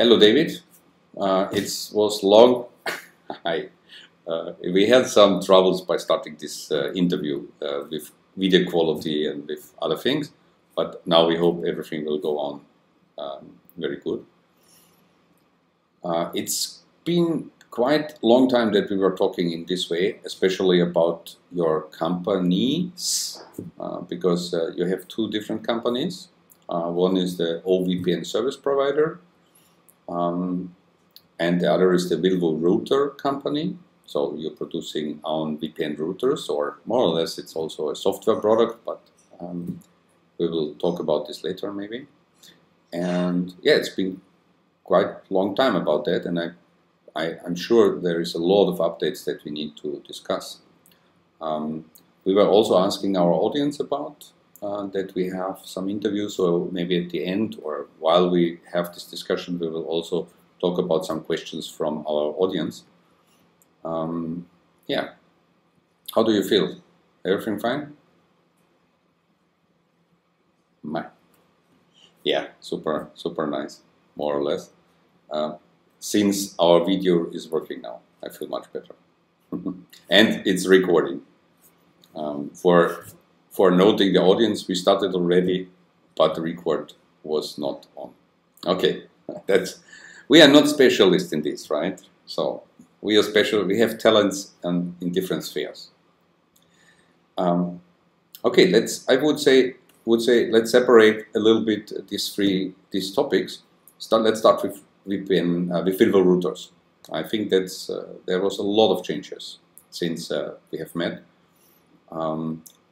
Hello, David. It was long. We had some troubles by starting this interview with video quality and with other things, but now we hope everything will go on very good. It's been quite a long time that we were talking in this way, especially about your companies, because you have two different companies. One is the VPN service provider, and the other is the VILFO-Router company. So you're producing on VPN routers, or more or less it's also a software product, but we will talk about this later maybe. And yeah, it's been quite a long time about that, and I'm sure there is a lot of updates that we need to discuss. We were also asking our audience about that we have some interviews, so maybe at the end or while we have this discussion, we will also talk about some questions from our audience. Yeah, how do you feel? Everything fine? Yeah, super nice, more or less. Since our video is working now, I feel much better. And it's recording. For noting the audience, we started already, but the record was not on. Okay, we are not specialists in this, right? So we are special. We have talents in different spheres. Okay, I would say let's separate a little bit these topics. Let's start with VILFO routers. I think there was a lot of changes since we have met.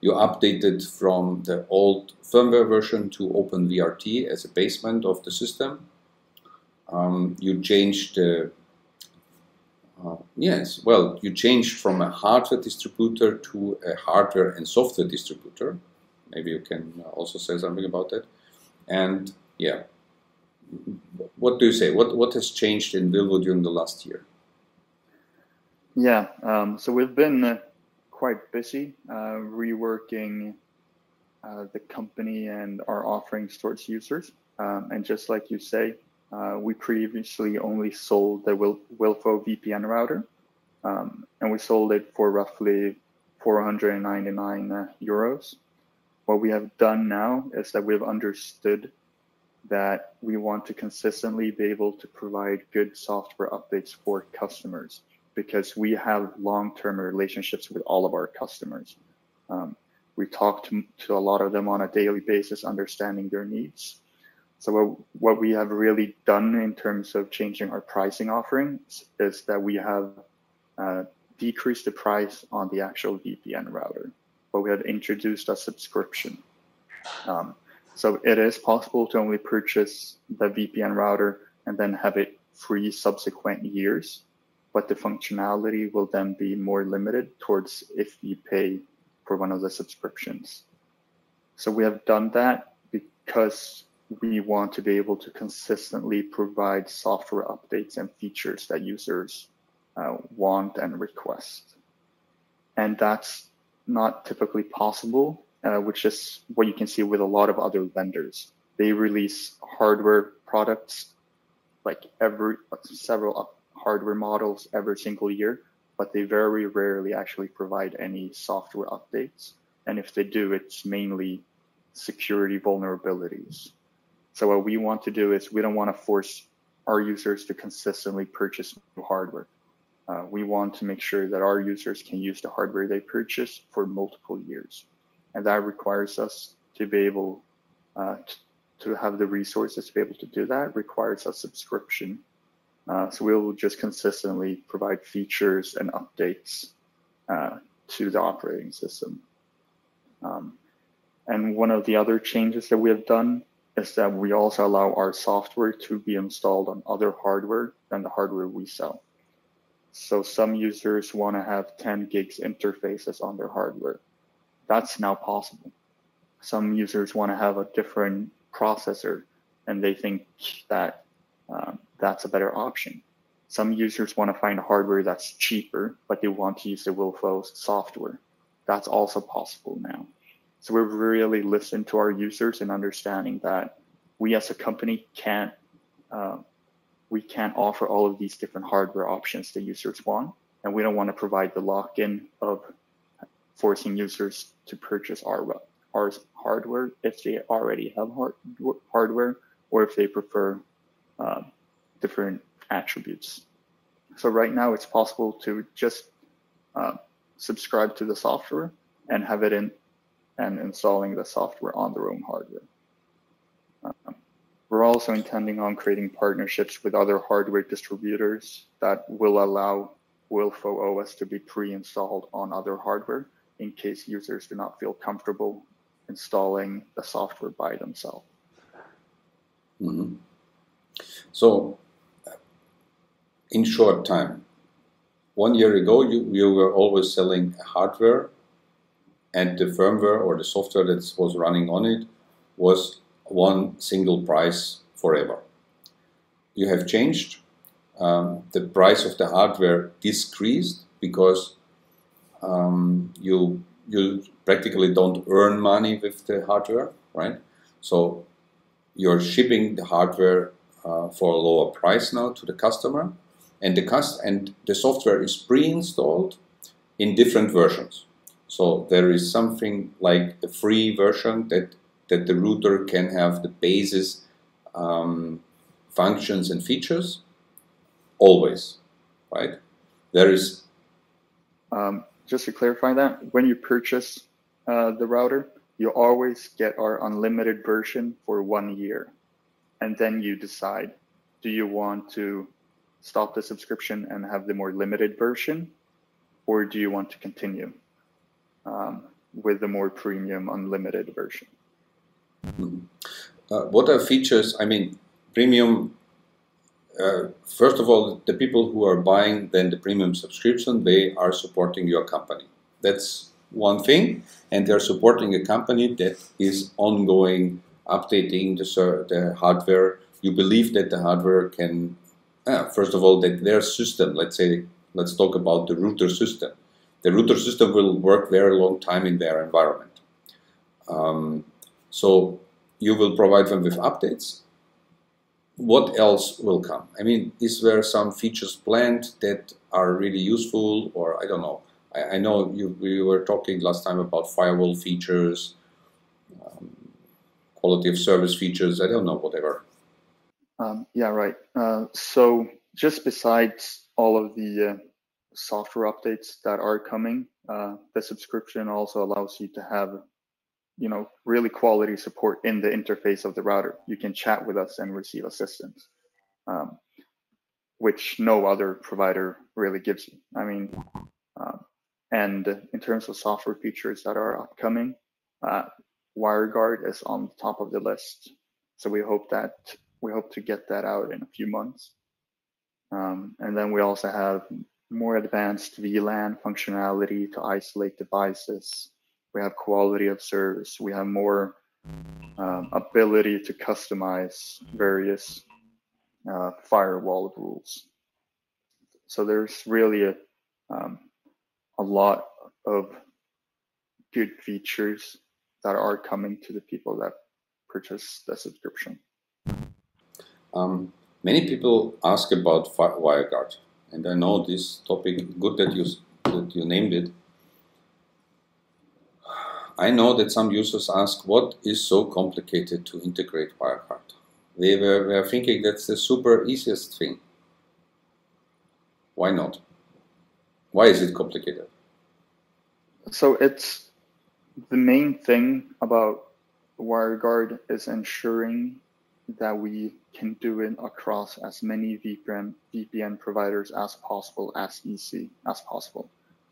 You updated from the old firmware version to OpenVRT as a basement of the system. You changed you changed from a hardware distributor to a hardware and software distributor. Maybe you can also say something about that. And yeah, what do you say? What has changed in VILFO during the last year? Yeah, so we've been quite busy reworking the company and our offerings towards users. And just like you say, we previously only sold the VILFO VPN router, and we sold it for roughly 499 euros. What we have done now is that we've understood that we want to consistently be able to provide good software updates for customers, because we have long-term relationships with all of our customers. We talk to a lot of them on a daily basis, understanding their needs. So what we have really done in terms of changing our pricing offerings is that we have decreased the price on the actual VPN router, but we have introduced a subscription. So it is possible to only purchase the VPN router and then have it free subsequent years, but the functionality will then be more limited towards if you pay for one of the subscriptions. So we have done that because we want to be able to consistently provide software updates and features that users want and request. And that's not typically possible, which is what you can see with a lot of other vendors. They release hardware products like several hardware models every single year, but they very rarely actually provide any software updates. And if they do, it's mainly security vulnerabilities. So what we want to do is we don't want to force our users to consistently purchase new hardware. We want to make sure that our users can use the hardware they purchase for multiple years. And that requires us to be able to have the resources to be able to do that, requires a subscription. So we'll just consistently provide features and updates to the operating system. And one of the other changes that we have done is that we also allow our software to be installed on other hardware than the hardware we sell. So some users want to have 10 gigs interfaces on their hardware. That's now possible. Some users want to have a different processor, and they think that that's a better option. Some users want to find hardware that's cheaper, but they want to use the VILFO software. That's also possible now. So we've really listened to our users and understanding that we as a company can't we can't offer all of these different hardware options the users want, and we don't want to provide the lock-in of forcing users to purchase our hardware if they already have hardware, or if they prefer different attributes. So right now it's possible to just subscribe to the software and have it in and installing the software on their own hardware. We're also intending on creating partnerships with other hardware distributors that will allow WILFO OS to be pre-installed on other hardware in case users do not feel comfortable installing the software by themselves. Mm-hmm. So, in short time, 1 year ago, you were always selling hardware, and the firmware or the software that was running on it was one single price forever. You have changed. The price of the hardware decreased because you practically don't earn money with the hardware, right? So you're shipping the hardware for a lower price now to the customer, and the software is pre-installed in different versions. So there is something like a free version that the router can have the basis functions and features always, right? There is just to clarify that, when you purchase the router, you always get our unlimited version for 1 year. And then you decide, do you want to stop the subscription and have the more limited version, or do you want to continue with the more premium unlimited version? What are features? I mean, premium. First of all, the people who are buying then the premium subscription, they are supporting your company. That's one thing, and they're supporting a company that is ongoing, updating the hardware. You believe that the hardware can, first of all, that their system, let's talk about the router system. The router system will work very long time in their environment. So you will provide them with updates. What else will come? I mean, is there some features planned that are really useful, or I don't know. I know we were talking last time about firewall features, quality of service features, I don't know, whatever. Yeah, right. So just besides all of the software updates that are coming, the subscription also allows you to have, really quality support in the interface of the router. You can chat with us and receive assistance, which no other provider really gives you. I mean, and in terms of software features that are upcoming, Wireguard is on the top of the list. So we hope to get that out in a few months. And then we also have more advanced VLAN functionality to isolate devices. We have quality of service. We have more ability to customize various firewall rules. So there's really a lot of good features that are coming to the people that purchase the subscription. Many people ask about Wireguard, and I know this topic. Good that you named it. I know that some users ask, what is so complicated to integrate Wireguard? They were thinking that's the super easiest thing. Why not? Why is it complicated? So it's the main thing about Wireguard is ensuring that we can do it across as many VPN providers as possible, as easy as possible.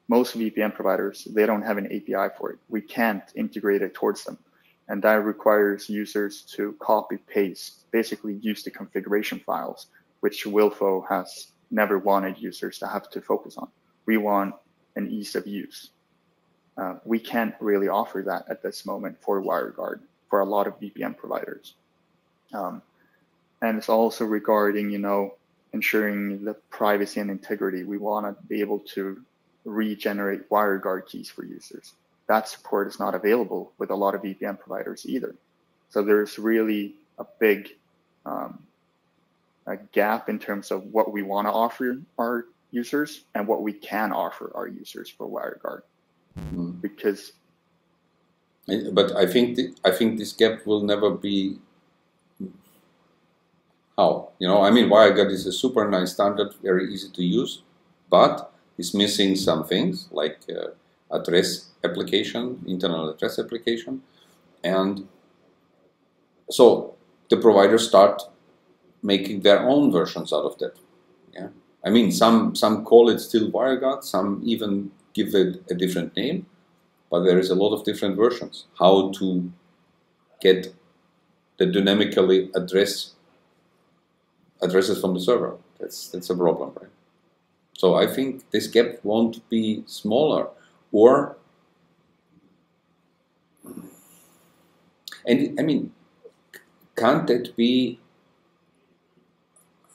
Most VPN providers, they don't have an API for it. We can't integrate it towards them. And that requires users to copy paste, basically use the configuration files, which WILFO has never wanted users to have to focus on. We want an ease of use. We can't really offer that at this moment for Wireguard, for a lot of VPN providers. And it's also regarding, ensuring the privacy and integrity. We want to be able to regenerate Wireguard keys for users. That support is not available with a lot of VPN providers either. So there's really a big a gap in terms of what we want to offer our users and what we can offer our users for WireGuard. Because, but I think this gap will never be. How? I mean, WireGuard is a super nice standard, very easy to use, but it's missing some things like address application, internal address application, and so the providers start making their own versions out of that. Yeah, I mean, some call it still WireGuard, some even give it a different name, but there is a lot of different versions. How to get the dynamically addresses from the server? That's a problem, right? So I think this gap won't be smaller, and I mean, can't that be?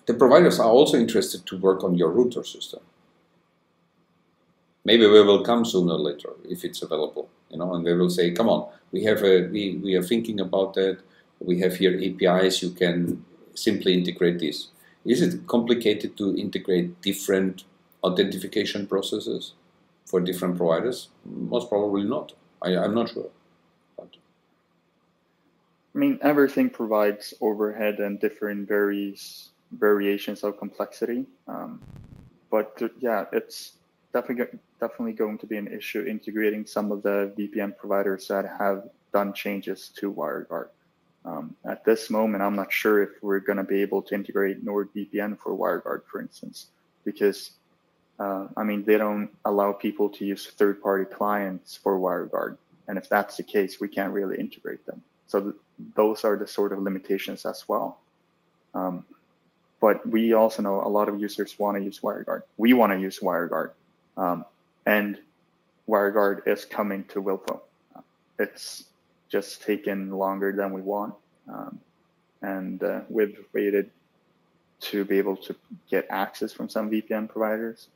The providers are also interested to work on your router system. Maybe we will come sooner or later if it's available, and they will say, "Come on, we are thinking about that. We have here APIs. You can simply integrate this." Is it complicated to integrate different authentication processes for different providers? Most probably not. I'm not sure. But I mean, everything provides overhead and different variations of complexity. But yeah, it's definitely going to be an issue integrating some of the VPN providers that have done changes to WireGuard. At this moment, I'm not sure if we're going to be able to integrate NordVPN for WireGuard, for instance, because I mean, they don't allow people to use third-party clients for WireGuard. And if that's the case, we can't really integrate them. So those are the sort of limitations as well. But we also know a lot of users want to use WireGuard. We want to use WireGuard. And WireGuard is coming to Wilfo. It's just taken longer than we want. And we've waited to be able to get access from some VPN providers.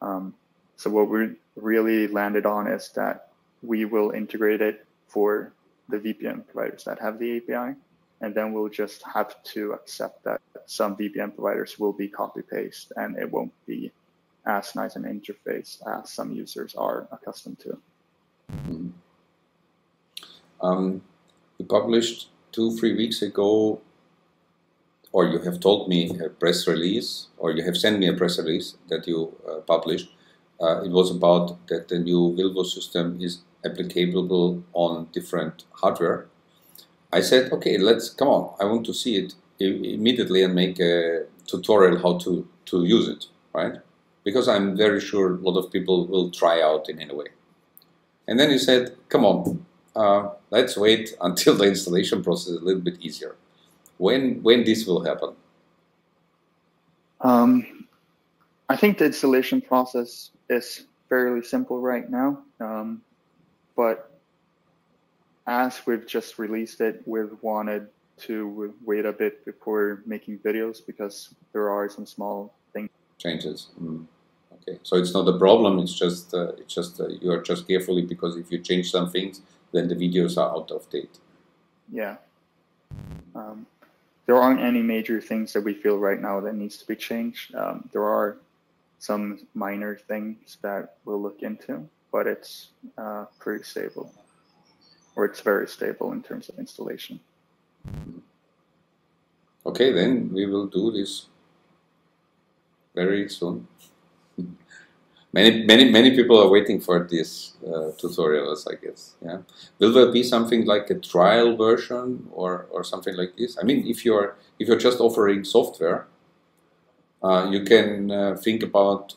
So what we really landed on is that we will integrate it for the VPN providers that have the API, and then we'll just have to accept that some VPN providers will be copy-paste, and it won't be as nice an interface as some users are accustomed to. You published 2-3 weeks ago, or you have told me a press release, or you have sent me a press release that you published. It was about that the new VILFO system is applicable on different hardware. I said, okay, come on, I want to see it immediately and make a tutorial how to use it, right? Because I'm very sure a lot of people will try out in any way. And then he said, come on, let's wait until the installation process is a little bit easier. When this will happen? I think the installation process is fairly simple right now, but as we've just released it, we've wanted to wait a bit before making videos because there are some small things. Changes. Okay, so it's not a problem. It's just you are just carefully, because if you change some things, then the videos are out of date. Yeah. There aren't any major things that we feel right now that needs to be changed. There are some minor things that we'll look into, but it's pretty stable, or it's very stable in terms of installation. Okay, then we will do this very soon. Many people are waiting for this tutorials, I guess. Yeah, will there be something like a trial version or something like this? I mean, if you're just offering software, you can think about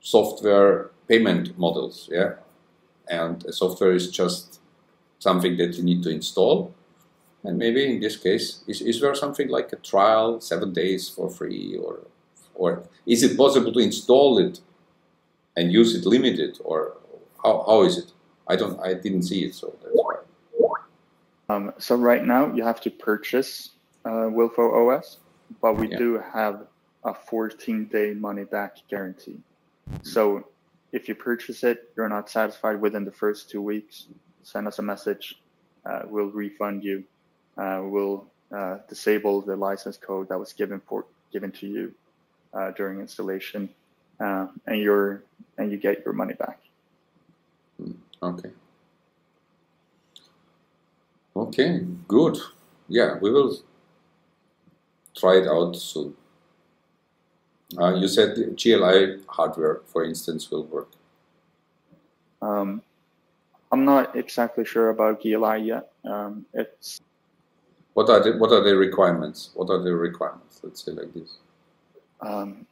software payment models. Yeah, and a software is just something that you need to install. And maybe in this case, is there something like a trial, 7 days for free, or is it possible to install it and use it limited, or how is it? I didn't see it, so that's why. So right now you have to purchase Wilfo OS, but we do have a 14-day money-back guarantee. So if you purchase it, you're not satisfied within the first 2 weeks, send us a message. We'll refund you. We'll disable the license code that was given to you during installation, and you get your money back. Okay. Okay, good. Yeah, we will try it out soon. You said the GLI hardware, for instance, will work. I'm not exactly sure about GLI yet. It's what are the requirements? What are the requirements? Let's say like this.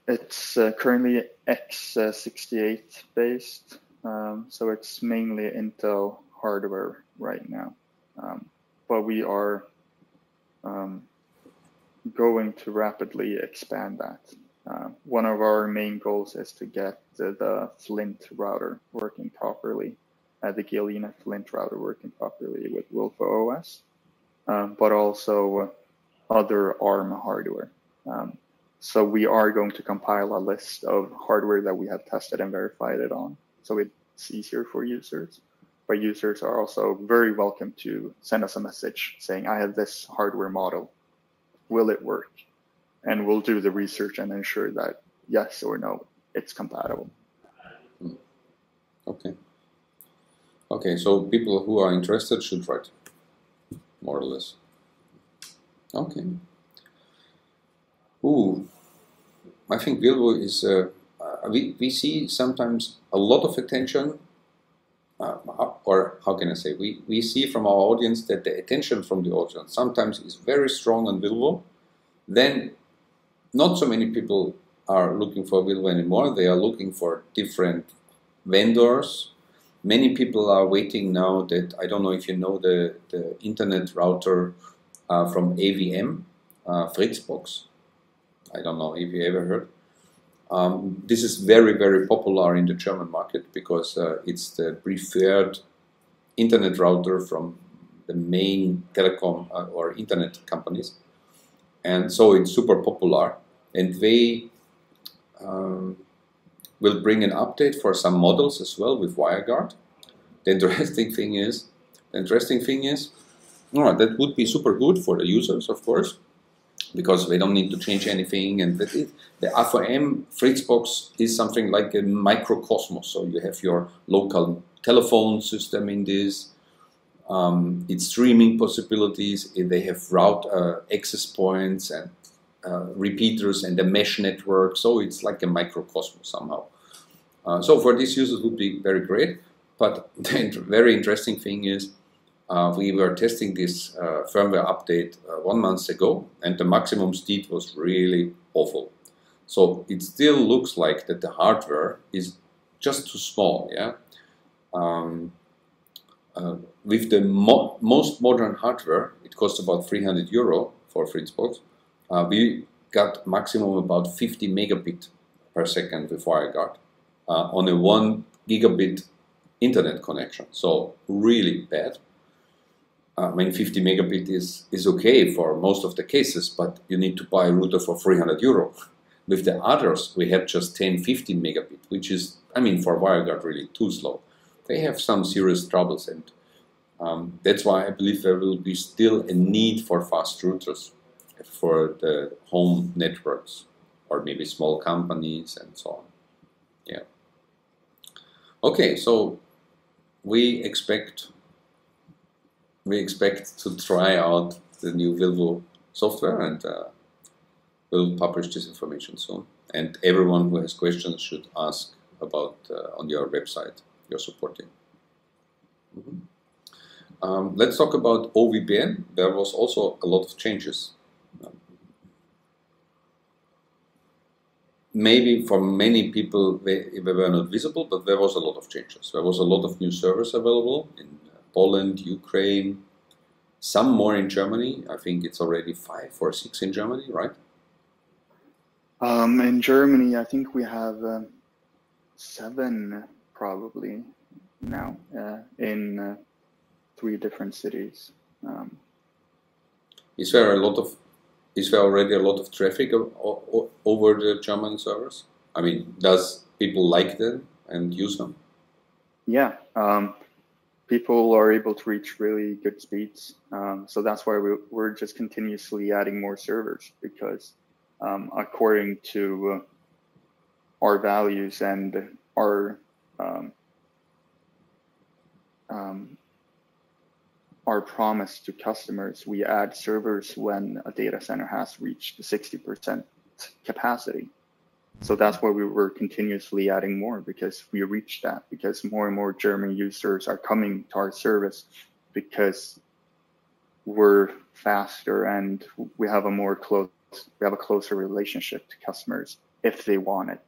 It's currently x68 based, so it's mainly Intel hardware right now. But we are going to rapidly expand that. One of our main goals is to get the Flint router working properly, the Galena Flint router working properly with VILFO-OS, but also other ARM hardware. So we are going to compile a list of hardware that we have tested and verified it on, so it's easier for users. But users are also very welcome to send us a message saying, I have this hardware model, will it work? And we'll do the research and ensure that yes or no, it's compatible. Okay. Okay, so people who are interested should write, more or less. Okay. Ooh, I think VILFO is, we see sometimes a lot of attention, or how can I say, we see from our audience that the attention from the audience sometimes is very strong on VILFO. Then not so many people are looking for VILFO anymore. They are looking for different vendors. Many people are waiting now that, I don't know if you know the internet router from AVM, Fritzbox. I don't know if you ever heard. This is very, very popular in the German market because it's the preferred internet router from the main telecom or internet companies. And so it's super popular. And they will bring an update for some models as well with Wireguard. The interesting thing is, that would be super good for the users, of course, because they don't need to change anything. And the AVM Fritzbox is something like a microcosmos. So you have your local telephone system in this. It's streaming possibilities. They have route access points and repeaters and a mesh network. So it's like a microcosmos somehow. So for these users it would be very great. But the very interesting thing is, we were testing this firmware update 1 month ago, and the maximum speed was really awful. So it still looks like that the hardware is just too small. Yeah. With the most modern hardware, it costs about 300 euro for Fritzbox. We got maximum about 50 megabit per second with Wireguard on a 1 gigabit internet connection. So really bad. I mean, 50 megabit is okay for most of the cases, but you need to buy a router for 300 euro. With the others, we have just 10, 15 megabit, which is, I mean, for Wireguard really too slow. They have some serious troubles, and that's why I believe there will be still a need for fast routers for the home networks, or maybe small companies and so on. Yeah. Okay, so we expect to try out the new VILFO software, and we'll publish this information soon. And everyone who has questions should ask about on your website you're supporting. Let's talk about OVPN. There was also a lot of changes. Maybe for many people they were not visible, but there was a lot of changes. There was a lot of new servers available in Poland, Ukraine, some more in Germany. I think it's already 5 or 6 in Germany, right? In Germany, I think we have 7 probably now in 3 different cities. Is there already a lot of traffic over the German servers? I mean, does people like them and use them? Yeah. people are able to reach really good speeds. So that's why we're just continuously adding more servers, because according to our values and our promise to customers, we add servers when a data center has reached 60% capacity. So that's why we were continuously adding more, because we reached that, because more and more German users are coming to our service because we're faster and we have a closer relationship to customers if they want it.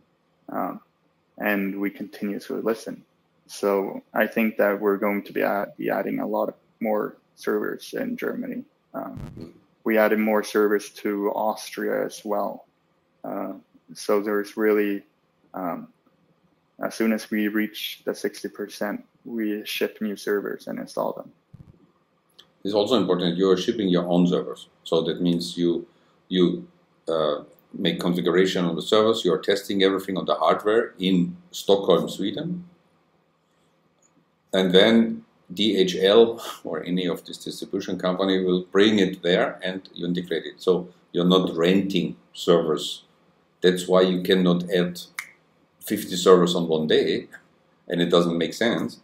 And we continuously listen. So I think that we're going to be adding a lot more servers in Germany. We added more servers to Austria as well. So there's really, as soon as we reach the 60%, we ship new servers and install them. It's also important you are shipping your own servers. So that means you make configuration on the servers, you are testing everything on the hardware in Stockholm, Sweden. And then DHL or any of this distribution company will bring it there and you integrate it. So you're not renting servers. That's why you cannot add 50 servers on one day, and it doesn't make sense,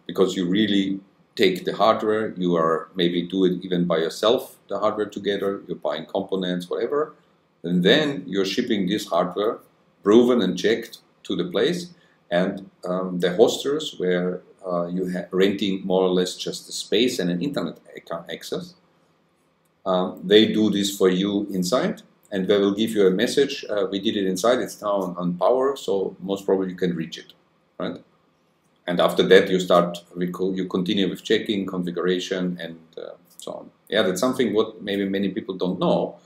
because you really take the hardware, you are maybe do it even by yourself, the hardware together, you're buying components, whatever, and then you're shipping this hardware, proven and checked to the place, and the hosters where you renting more or less just the space and an internet access, they do this for you inside. And they will give you a message, we did it inside, it's now on power, so most probably you can reach it, right? And after that you continue with checking, configuration, and so on. Yeah, that's something what maybe many people don't know,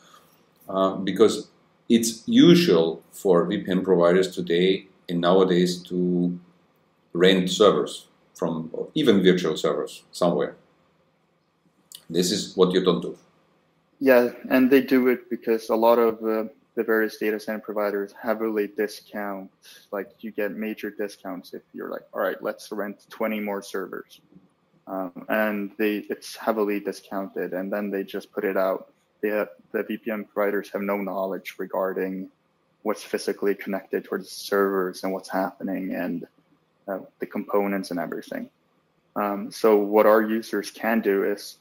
because it's usual for VPN providers today and nowadays to rent servers from, even virtual servers somewhere. This is what you don't do. Yeah, and they do it because a lot of the various data center providers heavily discount, like you get major discounts if you're like, all right, let's rent 20 more servers. And it's heavily discounted, and then they just put it out. The VPN providers have no knowledge regarding what's physically connected towards servers and what's happening and the components and everything. So what our users can do is,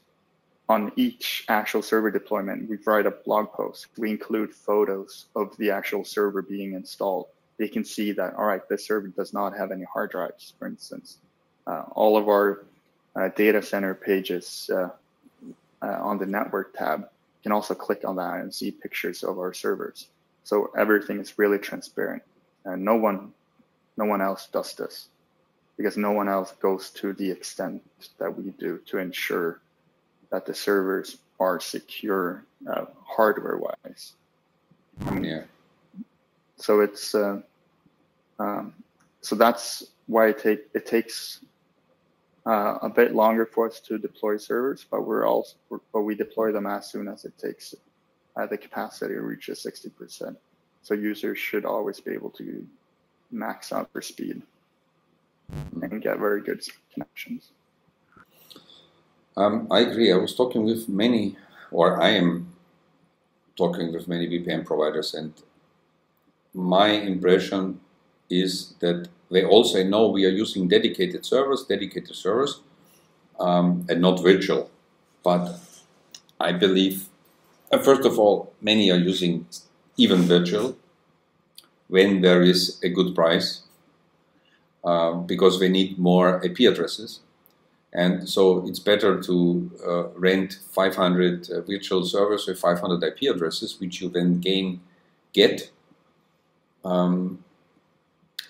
on each actual server deployment, we write a blog post. We include photos of the actual server being installed. They can see that, all right, this server does not have any hard drives, for instance. All of our data center pages on the network tab can also click on that and see pictures of our servers. So everything is really transparent. And no one else does this, because no one else goes to the extent that we do to ensure that the servers are secure hardware-wise. Yeah. So it's so that's why it takes a bit longer for us to deploy servers, but we deploy them as soon as it takes the capacity reaches 60%. So users should always be able to max out their speed and get very good connections. I agree. I was talking with many, or I am talking with many VPN providers, and my impression is that they all say, no, we are using dedicated servers, and not virtual. But I believe, first of all, many are using even virtual when there is a good price, because they need more IP addresses. And so it's better to rent 500 virtual servers with 500 IP addresses, which you then get.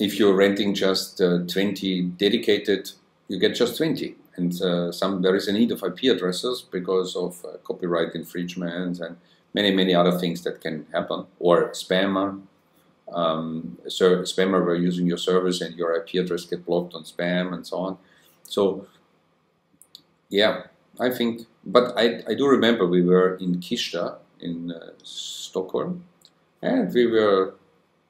If you're renting just 20 dedicated, you get just 20. And there is a need of IP addresses because of copyright infringements and many other things that can happen. Or spammer. Spammer were using your service and your IP address get blocked on spam and so on. So yeah, I think, but I do remember we were in Kista in Stockholm, and we were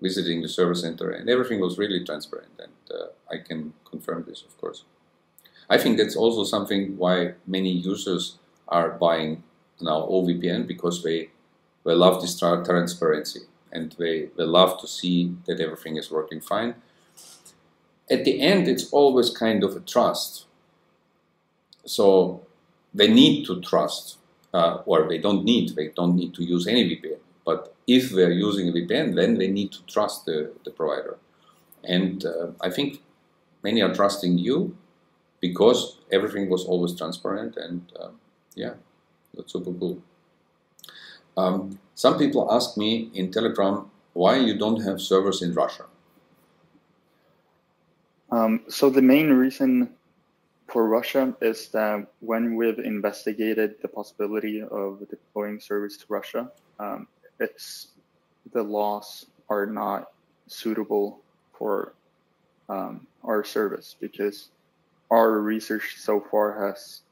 visiting the service center, and everything was really transparent, and I can confirm this, of course. I think that's also something why many users are buying now OVPN, because they love this transparency, and they love to see that everything is working fine. At the end, it's always kind of a trust. So they need to trust, or they don't need to use any VPN. But if they're using a VPN, then they need to trust the provider. And I think many are trusting you because everything was always transparent, and yeah, that's super cool. Some people ask me in Telegram why you don't have servers in Russia. So the main reason for Russia is that when we've investigated the possibility of deploying servers to Russia, the laws are not suitable for our service, because our research so far has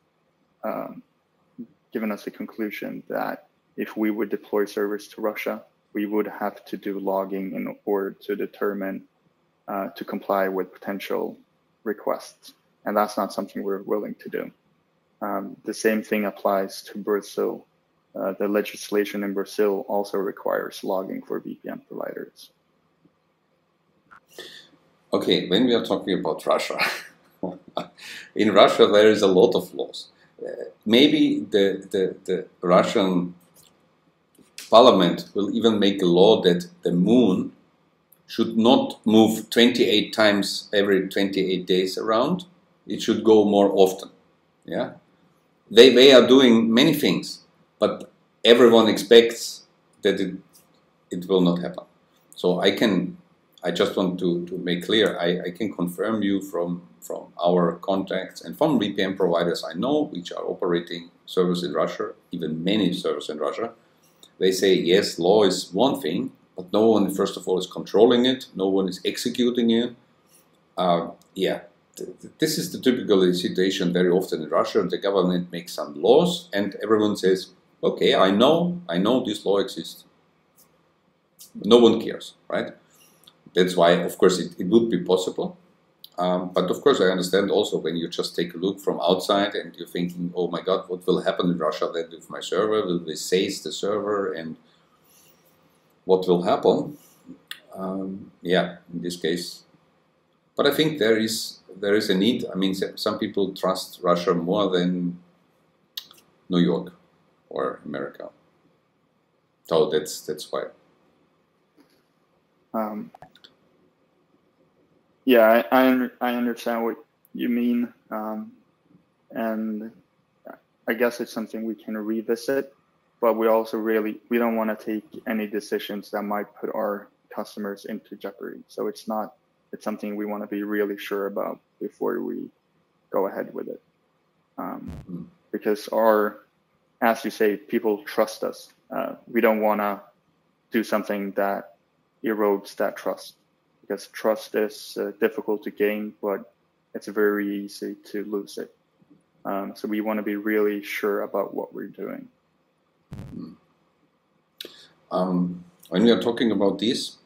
given us a conclusion that if we would deploy servers to Russia, we would have to do logging in order to determine to comply with potential requests. And that's not something we're willing to do. The same thing applies to Brazil. The legislation in Brazil also requires logging for VPN providers. Okay, when we are talking about Russia, in Russia there is a lot of laws. Maybe the Russian parliament will even make a law that the moon should not move 28 times every 28 days around. It should go more often. Yeah, they are doing many things, but everyone expects that it will not happen. So I just want to make clear, I can confirm you from our contacts and from VPN providers I know, which are operating servers in Russia, even many servers in Russia. They say, yes, law is one thing, but no one, first of all, is controlling it. No one is executing it. Yeah, this is the typical situation very often in Russia. The government makes some laws, and everyone says, okay, I know this law exists. No one cares, right? That's why, of course, it would be possible. But of course, I understand also when you just take a look from outside and you're thinking, oh my God, what will happen in Russia then with my server? Will they seize the server, and what will happen? Yeah, in this case. But I think there is a need. I mean, some people trust Russia more than New York or America. So that's why. Yeah, I understand what you mean, and I guess it's something we can revisit. But we also we don't want to take any decisions that might put our customers into jeopardy. So it's something we want to be really sure about before we go ahead with it, because as you say, people trust us. We don't want to do something that erodes that trust, because trust is difficult to gain, but it's very easy to lose it. So we want to be really sure about what we're doing. When we are talking about this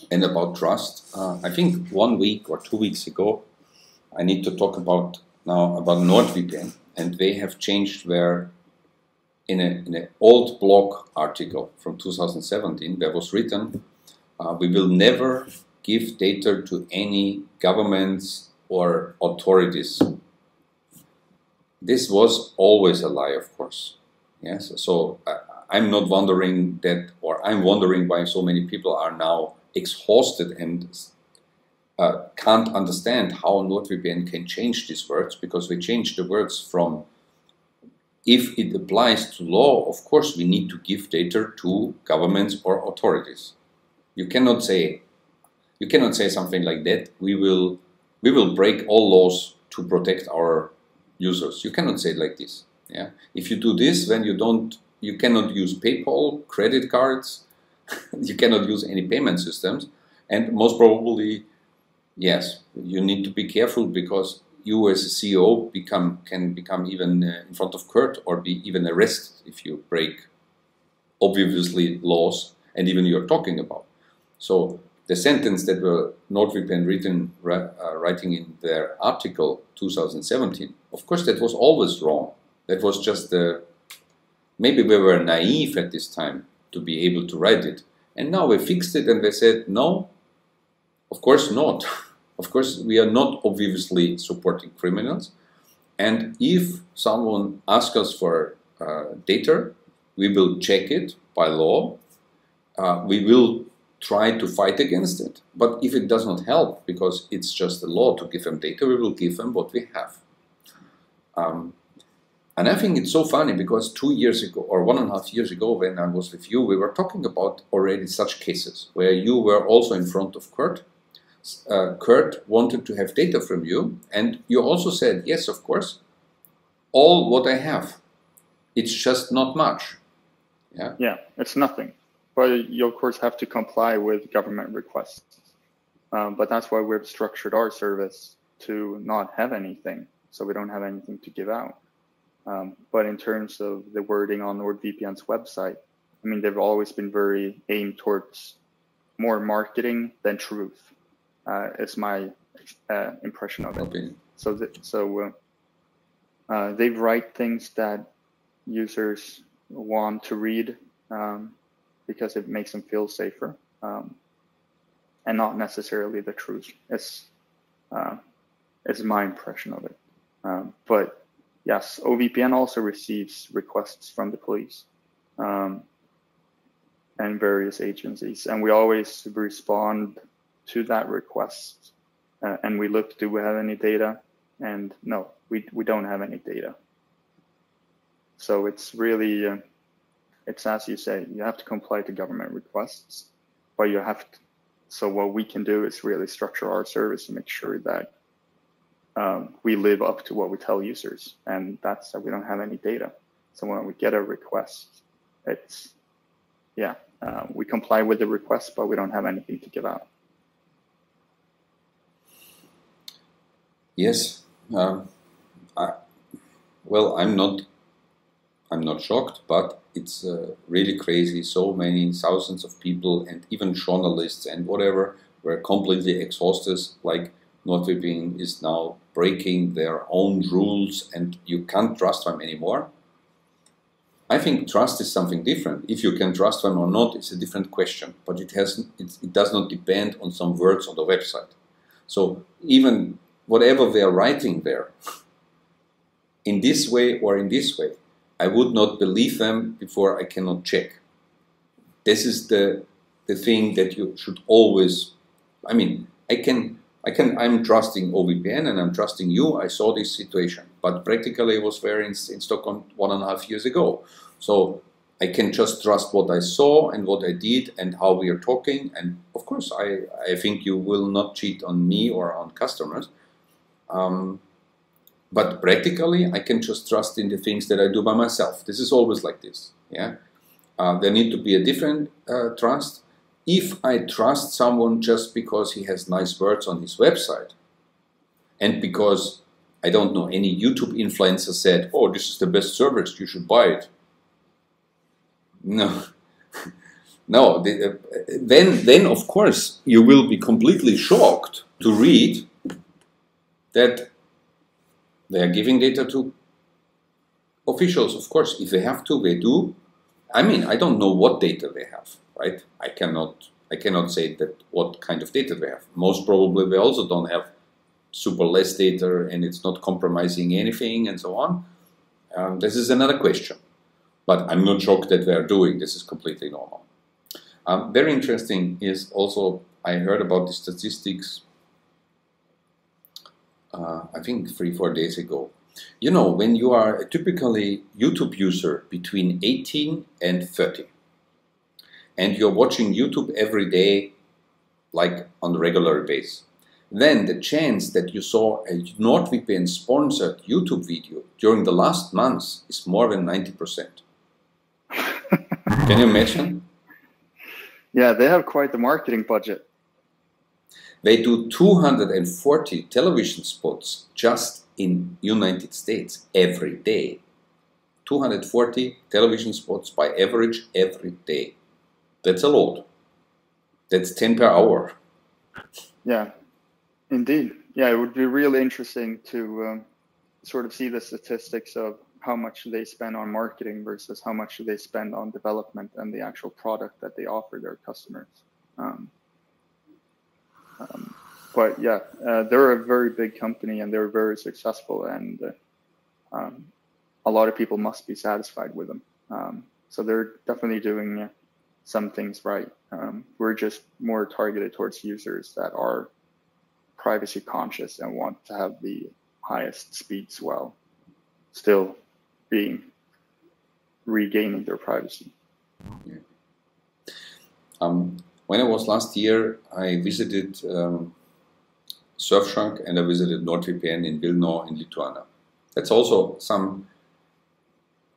and about trust, I think 1 week or 2 weeks ago, I need to talk about NordVPN, and they have changed their, in an old blog article from 2017, there was written, we will never give data to any governments or authorities. This was always a lie, of course. Yes, so I'm not wondering that, or I'm wondering why so many people are now exhausted and can't understand how NordVPN can change these words, because we changed the words from, if it applies to law, of course we need to give data to governments or authorities. You cannot say something like that. We will break all laws to protect our users. You cannot say it like this. Yeah. If you do this, then you cannot use PayPal, credit cards, you cannot use any payment systems, and most probably, yes, you need to be careful, because you as a CEO can become even in front of court or be even arrested if you break obviously laws and even you're talking about. So the sentence that were NordVPN writing in their article 2017, of course that was always wrong. That was just maybe we were naive at this time to be able to write it. And now we fixed it and they said, no, of course not. Of course, we are not obviously supporting criminals. And if someone asks us for data, we will check it by law. We will try to fight against it. But if it does not help, because it's just a law to give them data, we will give them what we have. And I think it's so funny because 2 years ago, or 1.5 years ago, when I was with you, we were talking about already such cases where you were also in front of court. Kurt wanted to have data from you, and you also said, yes, of course, all what I have. It's just not much. Yeah, it's nothing. But you, of course, have to comply with government requests. But that's why we've structured our service to not have anything, so we don't have anything to give out. But in terms of the wording on NordVPN's website, I mean, they've always been very aimed towards more marketing than truth. Is my impression of it. Okay. So they write things that users want to read because it makes them feel safer, and not necessarily the truth. It's my impression of it. But yes, OVPN also receives requests from the police and various agencies, and we always respond to that request, and we look, do we have any data? And no, we don't have any data. So it's really, it's as you say, you have to comply to government requests, but you have to, so what we can do is really structure our service to make sure that we live up to what we tell users, and that's that we don't have any data. So when we get a request, it's, we comply with the request, but we don't have anything to give out. Yes, well, I'm not shocked, but it's really crazy. So many thousands of people and even journalists and whatever were completely exhausted. Like NordVPN is now breaking their own rules, and you can't trust them anymore. I think trust is something different. If you can trust them or not is a different question, but it does not depend on some words on the website. So even whatever they are writing there, in this way or in this way, I would not believe them before I cannot check. This is the thing that you should always, I mean, I'm trusting OVPN and I'm trusting you. I saw this situation, but practically it was there in Stockholm 1.5 years ago. So I can just trust what I saw and what I did and how we are talking. And of course, I think you will not cheat on me or on customers. But practically, I can just trust in the things that I do by myself. This is always like this. Yeah, there need to be a different trust. If I trust someone just because he has nice words on his website, and because I don't know any YouTube influencer said, "Oh, this is the best service, you should buy it." No, no. Then of course you will be completely shocked to read that they are giving data to officials. Of course, if they have to, they do. I mean, I don't know what data they have, right? I cannot say that what kind of data they have. Most probably they also don't have super less data and it's not compromising anything and so on. This is another question. But I'm not shocked that they are doing. This is completely normal. Very interesting is also, I heard about the statistics I think 3-4 days ago. You know, when you are a typically YouTube user between 18 and 30, and you're watching YouTube every day, like on a regular basis, then the chance that you saw a NordVPN sponsored YouTube video during the last months is more than 90%. Can you imagine? Yeah, they have quite the marketing budget. They do 240 television spots just in United States every day. 240 television spots by average every day. That's a lot. That's 10 per hour. Yeah, indeed. Yeah, it would be really interesting to sort of see the statistics of how much they spend on marketing versus how much they spend on development and the actual product that they offer their customers. But yeah, they're a very big company and they're very successful, and a lot of people must be satisfied with them. So they're definitely doing some things right. We're just more targeted towards users that are privacy conscious and want to have the highest speeds while still regaining their privacy. Yeah. When I was last year, I visited Surfshark and I visited NordVPN in Vilnius in Lithuania. That's also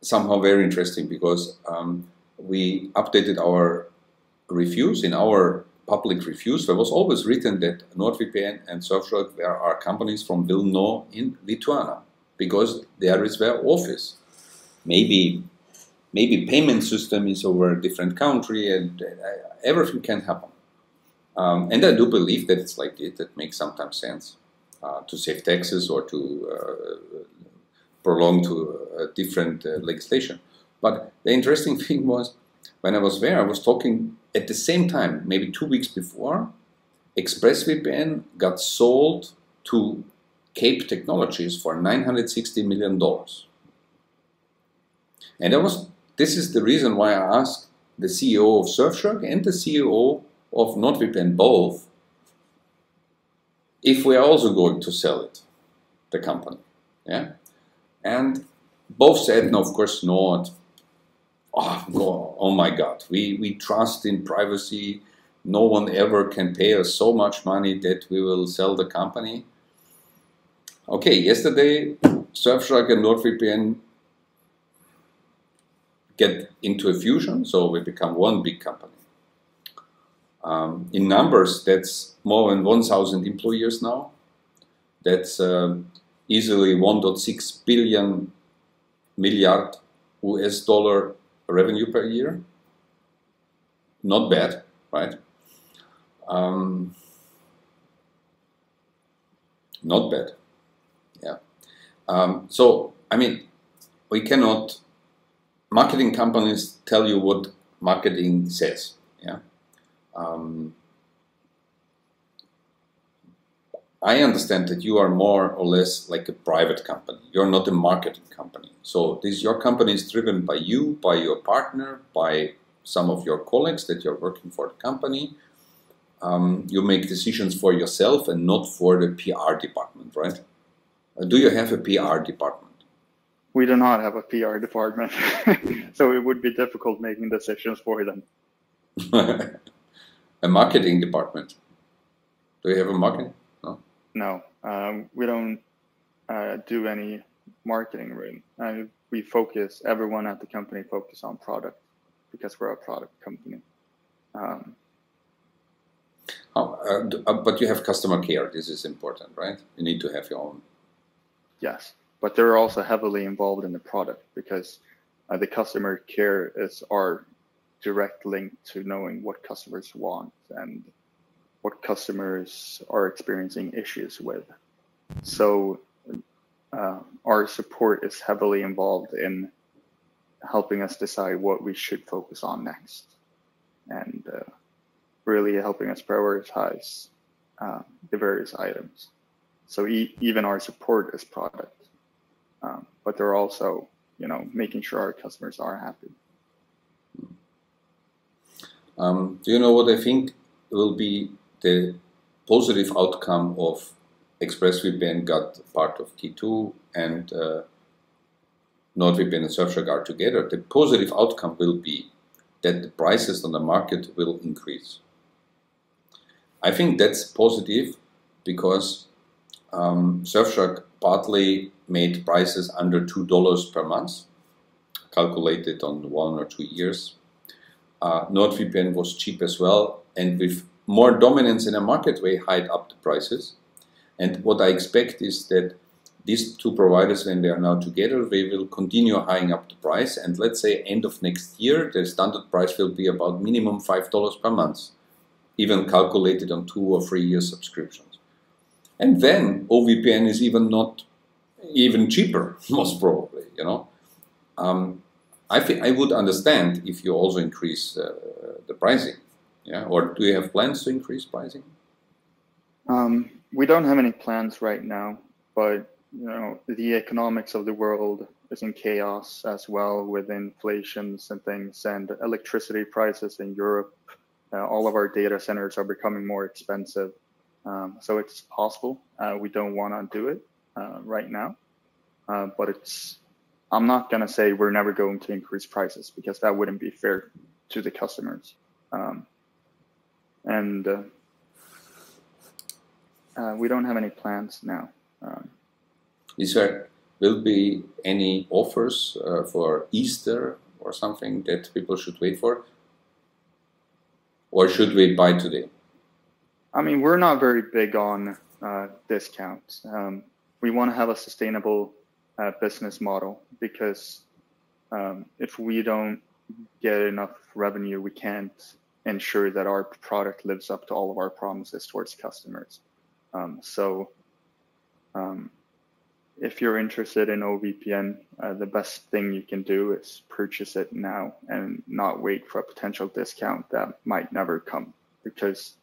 somehow very interesting because we updated our reviews. In our public reviews, there was always written that NordVPN and Surfshark are companies from Vilnius in Lithuania because there is their office. Maybe payment system is over a different country, and everything can happen. And I do believe that it's like it. That makes sometimes sense to save taxes or to prolong to a different legislation. But the interesting thing was, when I was there, I was talking at the same time, maybe 2 weeks before, ExpressVPN got sold to Cape Technologies for $960 million. And this is the reason why I asked the CEO of Surfshark and the CEO of NordVPN both if we are also going to sell it, the company. Yeah? And both said, no, of course not. Oh my God, we trust in privacy. No one ever can pay us so much money that we will sell the company. Okay, yesterday, Surfshark and NordVPN get into a fusion, so we become one big company. In numbers, that's more than 1,000 employees now. That's easily 1.6 billion milliard US dollar revenue per year. Not bad, right? Not bad, yeah. So, I mean, we cannot, marketing companies tell you what marketing says, yeah. I understand that you are more or less like a private company. You're not a marketing company. So your company is driven by you, by your partner, by some of your colleagues that you're working for the company. You make decisions for yourself and not for the PR department, right? Do you have a PR department? We do not have a PR department, so it would be difficult making decisions for them. A marketing department. Do you have a marketing? No. No, we don't do any marketing really. Everyone at the company focus on product because we're a product company. But you have customer care. This is important, right? You need to have your own. Yes, but they're also heavily involved in the product because the customer care is our direct link to knowing what customers want and what customers are experiencing issues with. So our support is heavily involved in helping us decide what we should focus on next and really helping us prioritize the various items. So even our support is product, but they're also, making sure our customers are happy. Do you know what I think will be the positive outcome of ExpressVPN got part of T2 and NordVPN and Surfshark are together? The positive outcome will be that the prices on the market will increase. I think that's positive because Surfshark partly made prices under $2 per month, calculated on 1 or 2 years. NordVPN was cheap as well, and with more dominance in the market, they hiked up the prices. And what I expect is that these two providers, when they are now together, they will continue hiking up the price. And let's say end of next year, the standard price will be about minimum $5 per month. even calculated on 2 or 3 year subscriptions. And then OVPN is even cheaper, most probably, you know. I would understand if you also increase the pricing, yeah. Or do you have plans to increase pricing? We don't have any plans right now, but you know, the economics of the world is in chaos as well with inflations and things, and electricity prices in Europe. All of our data centers are becoming more expensive, so it's possible. We don't want to do it right now, but I'm not going to say we're never going to increase prices because that wouldn't be fair to the customers. We don't have any plans now. Will be any offers for Easter or something that people should wait for? Or should we buy today? I mean, we're not very big on discounts. We want to have a sustainable business model because if we don't get enough revenue, we can't ensure that our product lives up to all of our promises towards customers. If you're interested in OVPN, the best thing you can do is purchase it now and not wait for a potential discount that might never come. Because,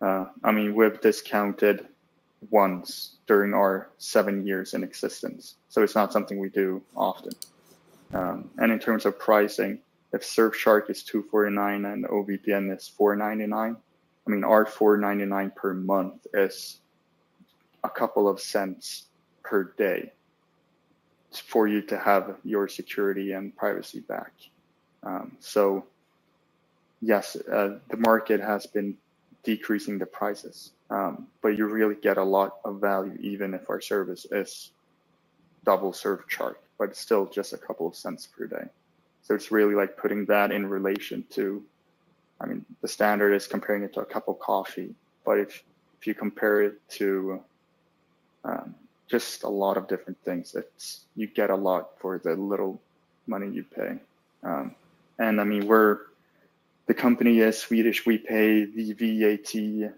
I mean, we've discounted once during our 7 years in existence. So it's not something we do often. And in terms of pricing, if Surfshark is $249 and OVPN is $499, I mean, our $499 per month is a couple of cents per day for you to have your security and privacy back. So yes, the market has been decreasing the prices, but you really get a lot of value even if our service is double Surfshark, but it's still just a couple of cents per day. So it's really like putting that in relation to, I mean, the standard is comparing it to a cup of coffee, but if you compare it to just a lot of different things, you get a lot for the little money you pay. And I mean, the company is Swedish. We pay the VAT,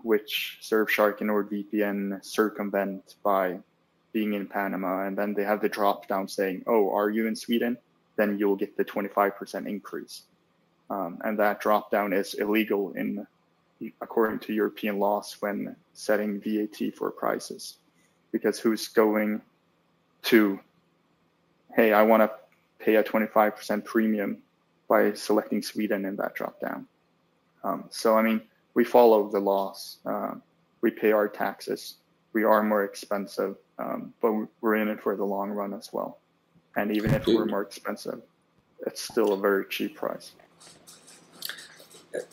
which Surfshark and NordVPN circumvent by being in Panama. And then they have the drop down saying, oh, are you in Sweden? Then you'll get the 25% increase. And that drop down is illegal according to European laws when setting VAT for prices. Because who's going to, hey, I want to pay a 25% premium by selecting Sweden in that drop down. So, I mean, we follow the laws. We pay our taxes. We are more expensive, but we're in it for the long run as well. And even if we're more expensive, it's still a very cheap price.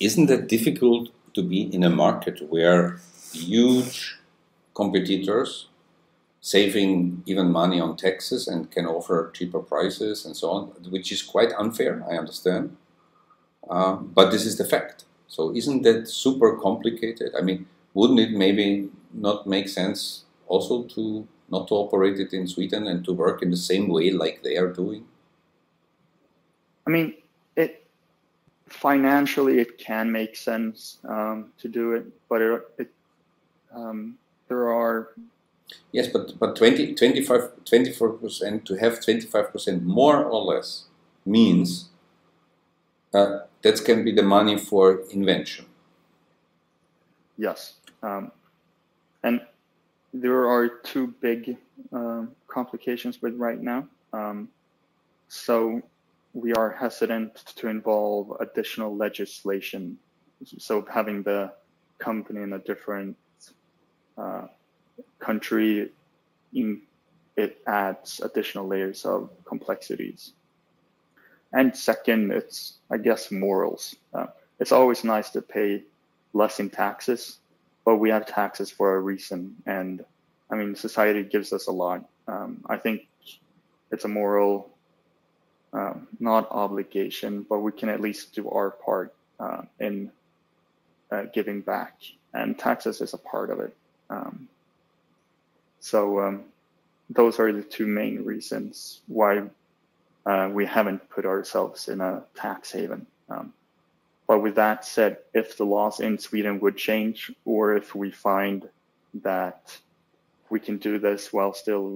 Isn't it difficult to be in a market where huge competitors saving even money on taxes and can offer cheaper prices and so on, which is quite unfair, I understand. But this is the fact. So isn't that super complicated? I mean, wouldn't it maybe not make sense also not to operate it in Sweden and to work in the same way like they are doing? I mean, financially it can make sense to do it, but there are. Yes, but 24% to have 25% more or less means that can be the money for invention. Yes, and there are two big complications with right now. So we are hesitant to involve additional legislation. So having the company in a different country, it adds additional layers of complexities. And second, it's, I guess, morals. It's always nice to pay less in taxes, but we have taxes for a reason. And I mean, society gives us a lot. I think it's a moral, not obligation, but we can at least do our part in giving back. And taxes is a part of it. So those are the two main reasons why we haven't put ourselves in a tax haven. But with that said, if the laws in Sweden would change, or if we find that we can do this while still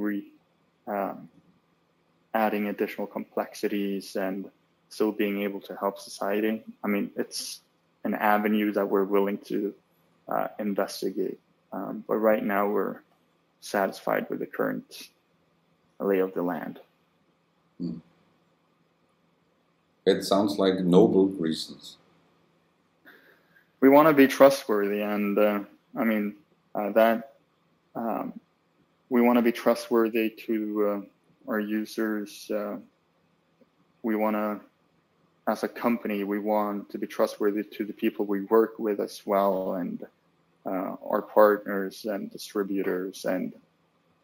adding additional complexities and still being able to help society, I mean, it's an avenue that we're willing to investigate. But right now we're satisfied with the current lay of the land. It sounds like noble reasons. We want to be trustworthy, and I mean we want to be trustworthy to our users. We want to, as a company, we want to be trustworthy to the people we work with as well, and our partners and distributors. And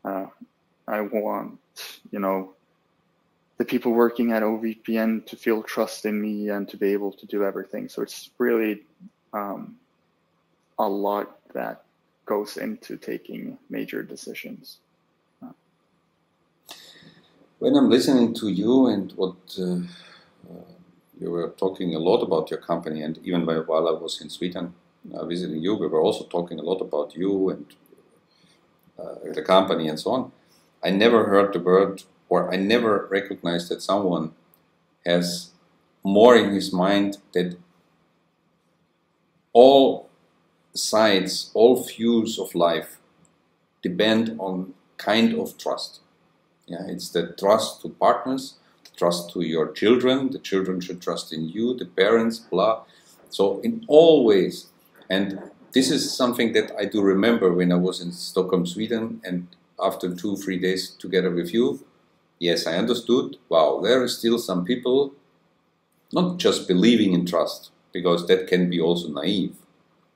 I want, the people working at OVPN to feel trust in me and to be able to do everything. So it's really a lot that goes into taking major decisions. When I'm listening to you and what you were talking a lot about your company, and even while I was in Sweden visiting you, we were also talking a lot about you and the company and so on. I never heard the word, or I never recognized that someone has more in his mind that all sides, all views of life depend on kind of trust. Yeah, it's the trust to partners, the trust to your children, the children should trust in you, the parents, blah. So in all ways, and this is something that I do remember when I was in Stockholm, Sweden, and after 2-3 days together with you, yes, I understood, wow, there are still some people not just believing in trust, because that can be also naive.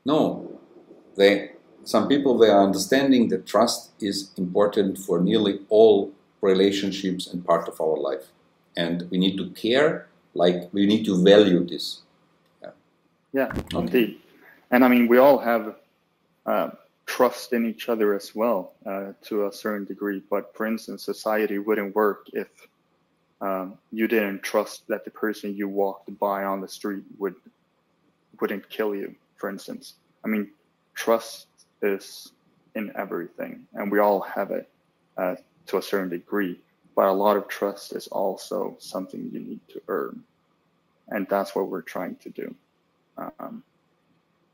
No, some people, they are understanding that trust is important for nearly all relationships and part of our life. And we need to care, like we need to value this. Yeah, okay. Indeed. And I mean, we all have trust in each other as well, to a certain degree. But for instance, society wouldn't work if you didn't trust that the person you walked by on the street wouldn't kill you, for instance. I mean, trust is in everything, and we all have it to a certain degree. But a lot of trust is also something you need to earn, and that's what we're trying to do.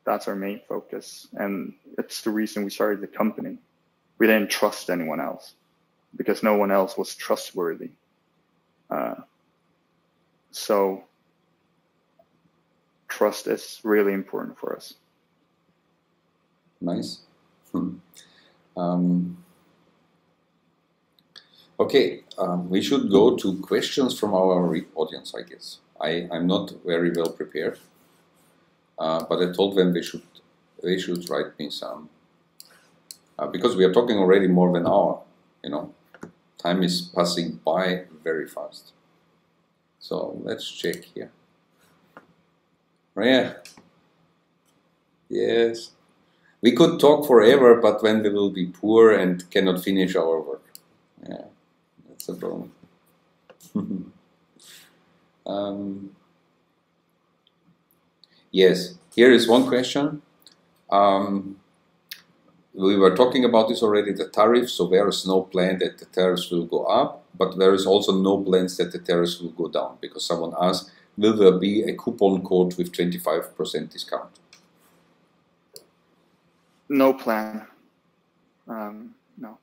That's our main focus, and it's the reason we started the company. We didn't trust anyone else because no one else was trustworthy. So trust is really important for us. Nice. Okay, we should go to questions from our audience, I guess. I'm not very well prepared, but I told them they should write me some, because we are talking already more than an hour, Time is passing by very fast. So let's check here. Yeah. Yes. We could talk forever, but when we will be poor and cannot finish our work. Yeah, that's a problem. Yes, here is one question. We were talking about this already, the tariffs, so there is no plan that the tariffs will go up, but there is also no plans that the tariffs will go down, because someone asked, will there be a coupon code with 25% discount? No plan. No.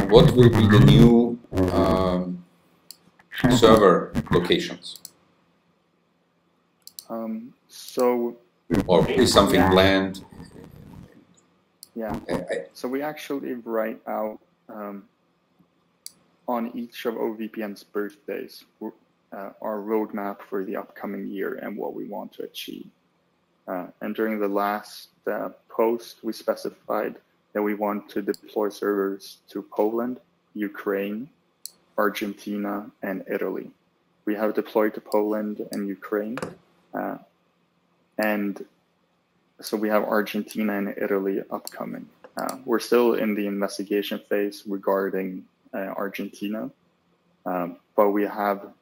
What will be the new server locations? Or is something planned? Yeah. So we actually write out on each of OVPN's birthdays our roadmap for the upcoming year and what we want to achieve. And during the last post, we specified that we want to deploy servers to Poland, Ukraine, Argentina, and Italy. We have deployed to Poland and Ukraine. And so we have Argentina and Italy upcoming. We're still in the investigation phase regarding Argentina. but we have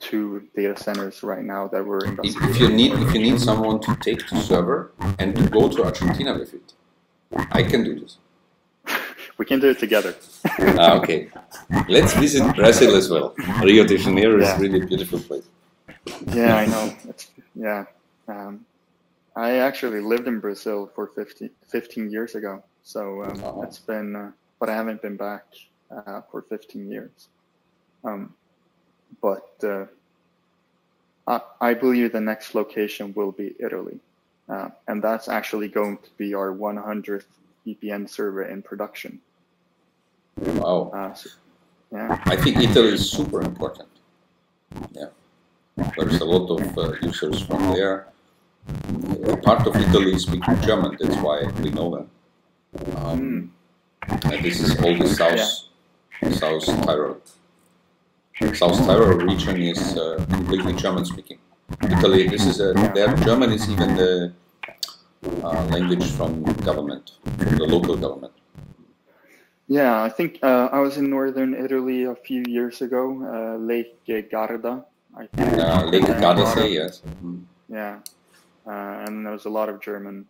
2 data centers right now that we're investigating. If you need someone to take the server and to go to Argentina with it, I can do this. We can do it together. Okay. Let's visit Brazil as well. Rio de Janeiro is really a beautiful place. Yeah, I know. I actually lived in Brazil for 15 years ago. So it's been, but I haven't been back for 15 years. But I believe the next location will be Italy. And that's actually going to be our 100th VPN server in production. Wow. Yeah. I think Italy is super important. Yeah. There's a lot of users from there. A part of Italy is speaking German, that's why we know them. And this is all the South Tyrol. South Tyrol region is completely German speaking. Italy, their German is even the language from government, from the local government. Yeah, I think I was in northern Italy a few years ago, Lake Garda. I think. Lake Garda, yes. Yeah, and there was a lot of German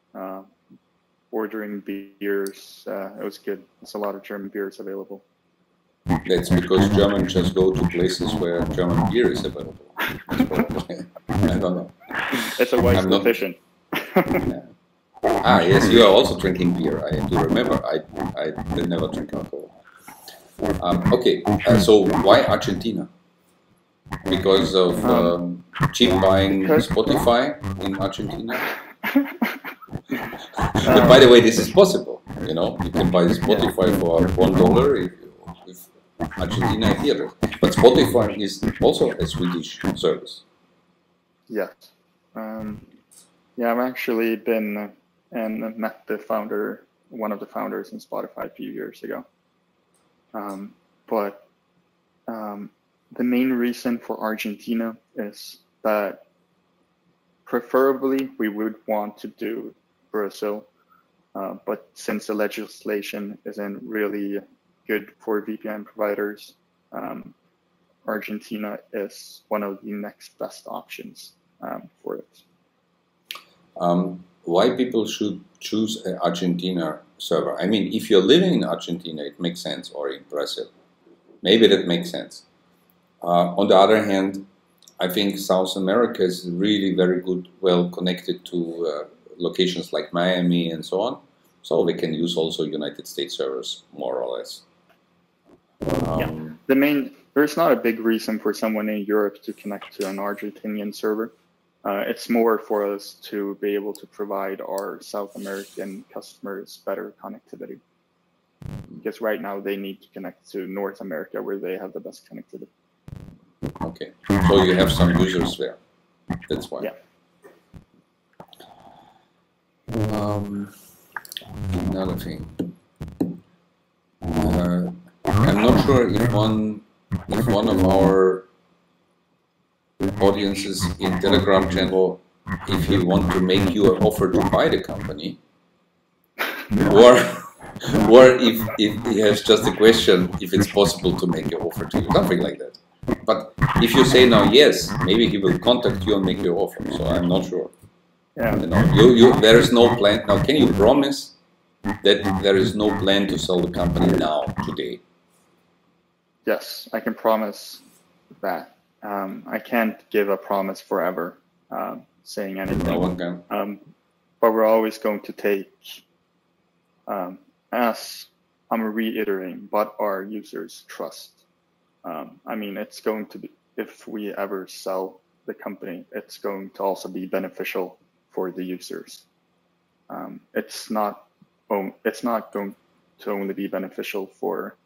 ordering beers. It was good. There's a lot of German beers available. That's because Germans just go to places where German beer is available. I don't know. It's a white sufficient. Yes, you are also drinking beer. I do remember. I did never drink alcohol. Okay, so why Argentina? Because of cheap buying Spotify in Argentina? But by the way, this is possible. You know, you can buy Spotify for $1 with Argentina theater. But Spotify is also a Swedish service. Yes. Yeah, I've actually been and met the founder, one of the founders in Spotify a few years ago. But the main reason for Argentina is that preferably we would want to do Brazil, but since the legislation isn't really good for VPN providers, Argentina is one of the next best options for it. Why people should choose an Argentina server? I mean, if you're living in Argentina, it makes sense, or in Brazil. Maybe that makes sense. On the other hand, I think South America is really very good, well connected to locations like Miami and so on. So we can use also United States servers, more or less. There's not a big reason for someone in Europe to connect to an Argentinian server. It's more for us to be able to provide our South American customers better connectivity. Because right now they need to connect to North America where they have the best connectivity. Okay, so you have some users there. That's why. Yeah. Another thing. I'm not sure if one of our audiences in Telegram channel, if he want to make you an offer to buy the company, or if he has just a question if it's possible to make an offer to you, something like that. But if you say now yes, maybe he will contact you and make you an offer. So I'm not sure. Yeah. You know, there is no plan now. Can you promise that there is no plan to sell the company now today? Yes, I can promise that. I can't give a promise forever, saying anything. No one can. But we're always going to take, as I'm reiterating, what our users trust. I mean, it's going to be, if we ever sell the company, it's going to also be beneficial for the users. It's not going to only be beneficial for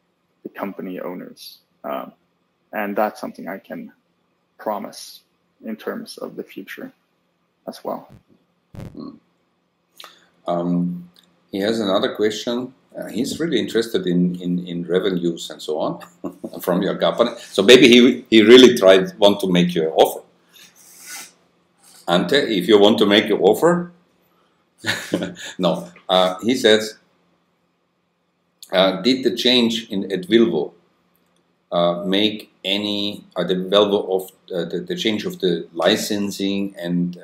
the company owners. And that's something I can promise in terms of the future as well. He has another question. He's really interested in revenues and so on from your company. So maybe he really want to make you an offer. Ante, if you want to make an offer, no. He says, did the change at VILFO make any the value of the change of the licensing and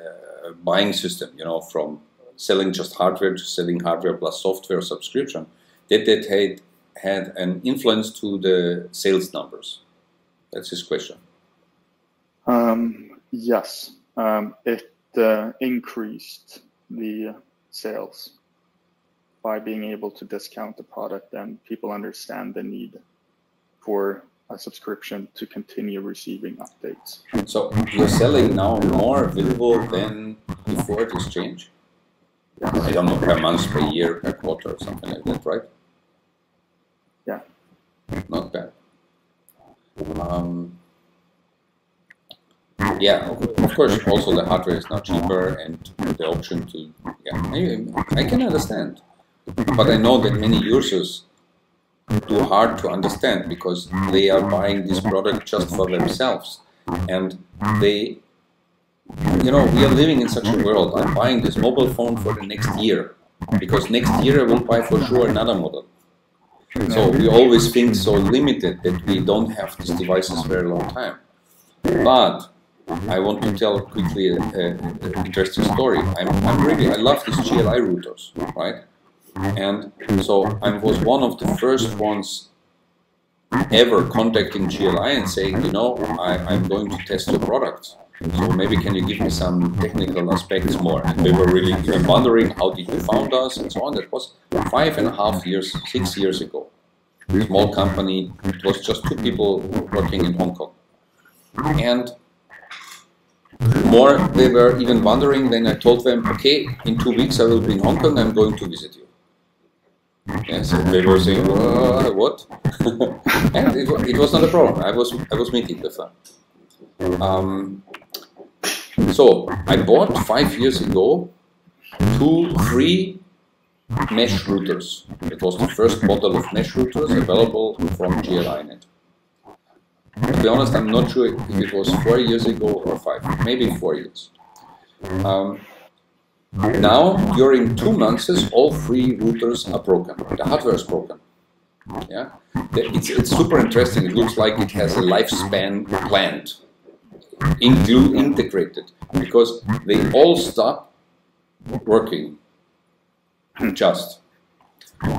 buying system, you know, from selling just hardware to selling hardware plus software subscription, that had an influence to the sales numbers? That's his question. Yes, it increased the sales by being able to discount the product, and people understand the need for a subscription to continue receiving updates. So you're selling now more VILFO than before this change? Yes. I don't know, per month, per year, per quarter, or something like that, right? Yeah. Not bad. Yeah, of course, also the hardware is now cheaper, and the option to, I can understand. But I know that many users do hard to understand because they are buying this product just for themselves. And they, you know, we are living in such a world. I'm buying this mobile phone for the next year because next year I will buy for sure another model. So we always think so limited that we don't have these devices for a long time. But I want to tell quickly an interesting story. I love these GLI routers, right? And so I was one of the first ones ever contacting GLI and saying, you know, I'm going to test your products. So maybe can you give me some technical aspects more? And they were really even wondering, how did you found us and so on. That was 5.5 years, 6 years ago. Small company, it was just 2 people working in Hong Kong. And more, they were even wondering. Then I told them, okay, in 2 weeks I will be in Hong Kong, I'm going to visit you. Yeah, so they were saying, what? And it was not a problem. I was meeting with them. So I bought 5 years ago 2 free mesh routers. It was the first model of mesh routers available from GLI-Net. To be honest, I'm not sure if it was 4 years ago or 5, maybe 4 years. Now, during 2 months, all 3 routers are broken. The hardware is broken. Yeah, it's super interesting. It looks like it has a lifespan planned, integrated, because they all stop working. Just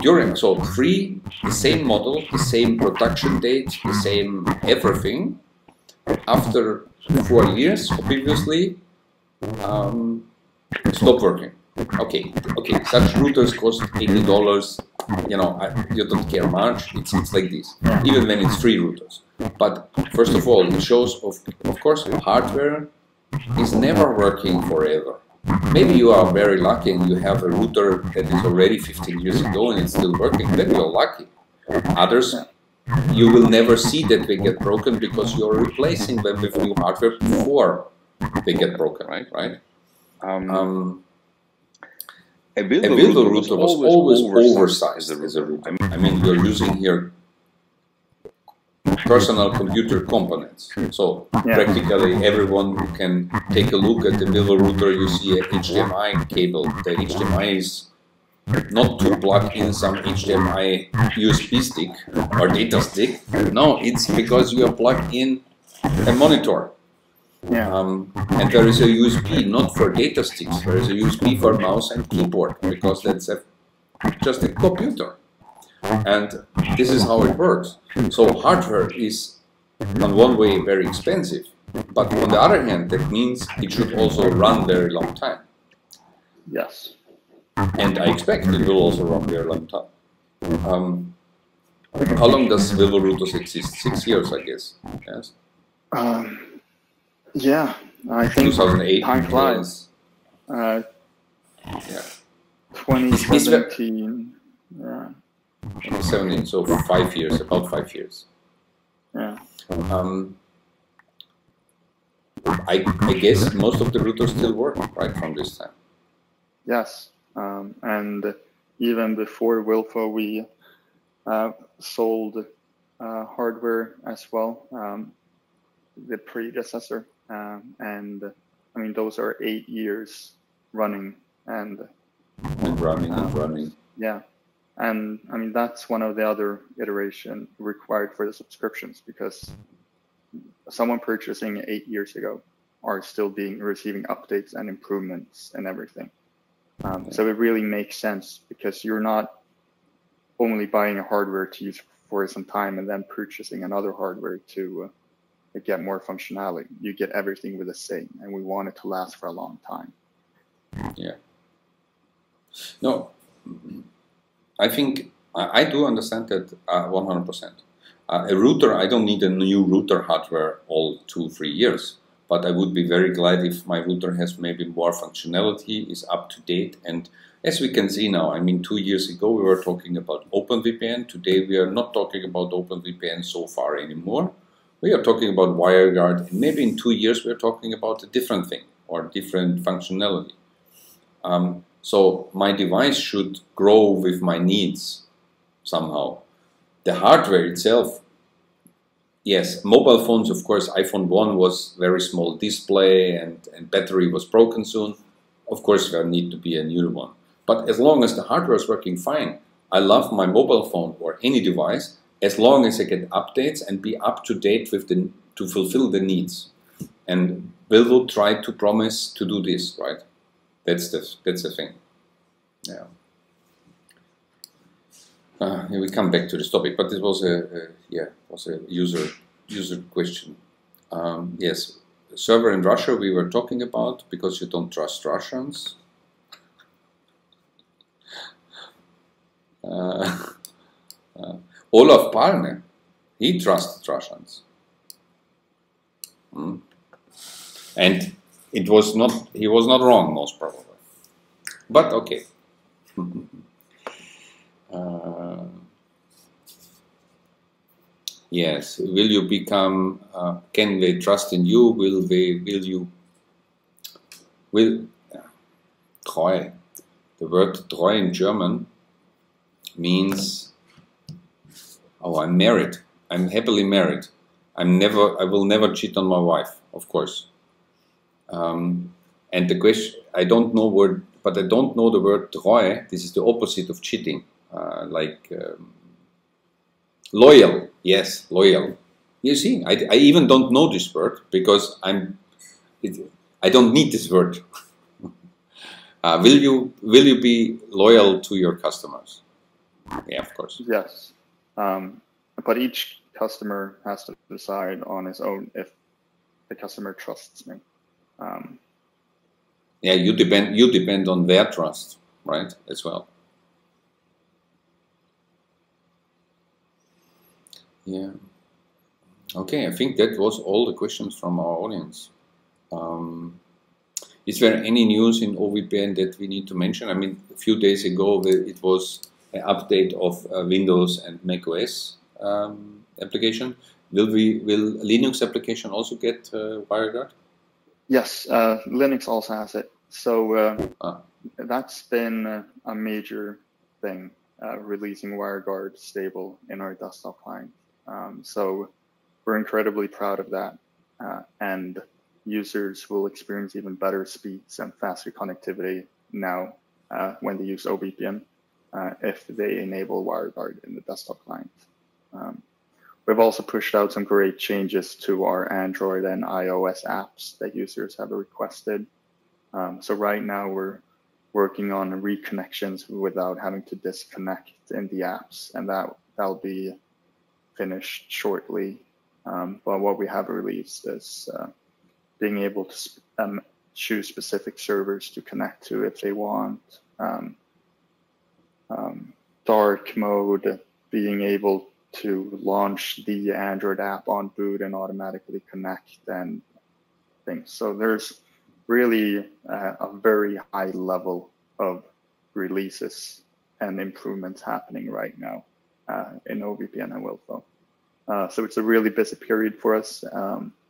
during, so 3, the same model, the same production date, the same everything. After 4 years, obviously, stop working. Okay, such routers cost $80. You know, you don't care much. It's like this, even when it's free routers. But first of all, it shows, of course, hardware is never working forever. Maybe you are very lucky and you have a router that is already 15 years ago and it's still working. Then you're lucky. Others, you will never see that they get broken because you're replacing them with new hardware before they get broken, right? A VILFO router was always oversized as a router. I mean, you're using here personal computer components. So practically everyone who can take a look at the VILFO router, you see a HDMI cable. The HDMI is not to plug in some HDMI USB stick or data stick. No, it's because you are plugged in a monitor. And there is a USB not for data sticks. There is a USB for mouse and keyboard because that's just a computer. And this is how it works. So hardware is, on one way, very expensive, but on the other hand, that means it should also run very long time. Yes. And I expect it will also run very long time. How long does VILFO routers exist? 6 years, I guess. Yes. Yeah, I think 2008. time flies. 2017. Yeah. 2017, so 5 years, about 5 years. Yeah. I guess most of the routers still work, right, from this time. Yes, and even before VILFO, we sold hardware as well, the predecessor, and I mean those are 8 years running and running. Yeah, And I mean, that's one of the other iteration required for the subscriptions, because someone purchasing 8 years ago are still receiving updates and improvements and everything. So it really makes sense, because you're not only buying a hardware to use for some time and then purchasing another hardware to get more functionality. You get everything with the same, and we want it to last for a long time. Yeah. No, I think I do understand that 100%. A router, I don't need a new router hardware all 2-3 years, but I would be very glad if my router has maybe more functionality, is up to date. And as we can see now, I mean, 2 years ago we were talking about OpenVPN. Today we are not talking about OpenVPN so far anymore. We are talking about Wireguard, and maybe in 2 years we're talking about a different thing or different functionality. So my device should grow with my needs somehow. The hardware itself, yes, mobile phones, of course, iPhone 1 was very small display and battery was broken soon. Of course, there need to be a new one. But as long as the hardware is working fine, I love my mobile phone or any device as long as I get updates and be up to date with to fulfill the needs. And VILFO tried to promise to do this, right? That's the thing. Yeah. We come back to this topic, but it was a user question. Yes, server in Russia we were talking about, because you don't trust Russians. Olaf Palme, he trusted Russians, and he was not wrong, most probably. But okay. Yes, will you become? Can they trust in you? Treu. The word treu in German means, oh, I'm married. I'm happily married. I will never cheat on my wife, of course. And the question, I don't know word, but I don't know the word treu. This is the opposite of cheating, loyal. Yes, loyal. You see, I even don't know this word, because I don't need this word. Will you be loyal to your customers? Yeah, of course. Yes, but each customer has to decide on his own if the customer trusts me. Yeah, you depend on their trust, right, as well. Yeah. Okay, I think that was all the questions from our audience. Is there any news in OVPN that we need to mention? I mean, a few days ago it was an update of Windows and Mac OS application. Will Linux application also get Wireguard? Yes, Linux also has it. So that's been a major thing, releasing Wireguard stable in our desktop client. So we're incredibly proud of that, and users will experience even better speeds and faster connectivity now when they use OVPN if they enable Wireguard in the desktop client. We've also pushed out some great changes to our Android and iOS apps that users have requested. So right now we're working on reconnections without having to disconnect in the apps, and that'll be finished shortly. But what we have released is being able to choose specific servers to connect to if they want, dark mode, being able to launch the Android app on boot and automatically connect and things. So there's really a very high level of releases and improvements happening right now in OVPN and VILFO. So it's a really busy period for us,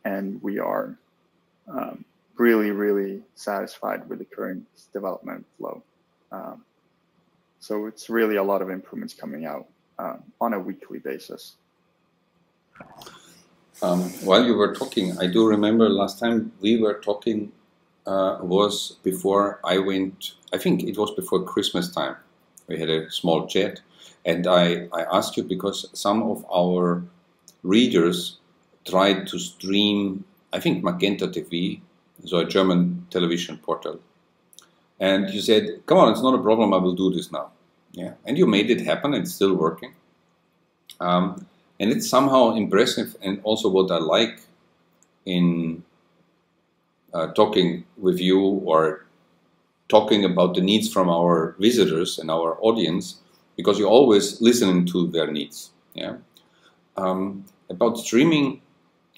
and we are really, really satisfied with the current development flow. So it's really a lot of improvements coming out on a weekly basis. While you were talking, I do remember last time we were talking was before I went, I think it was before Christmas time. We had a small chat, And I asked you because some of our readers tried to stream, I think, Magenta TV, so a German television portal. And you said, come on, it's not a problem, I will do this now. Yeah, and you made it happen, it's still working. And it's somehow impressive, and also what I like in talking with you or talking about the needs from our visitors and our audience, because you're always listening to their needs. Yeah. About streaming,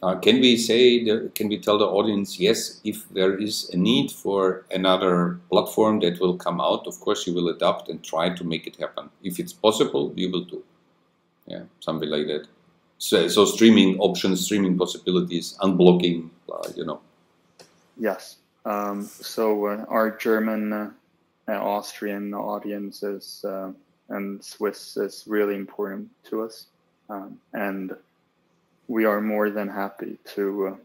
can we tell the audience, yes, if there is a need for another platform that will come out, of course you will adapt and try to make it happen. If it's possible, you will do. Yeah, something like that. So streaming options, streaming possibilities, unblocking, you know. Yes. So our German and Austrian audiences and Swiss is really important to us. And we are more than happy to,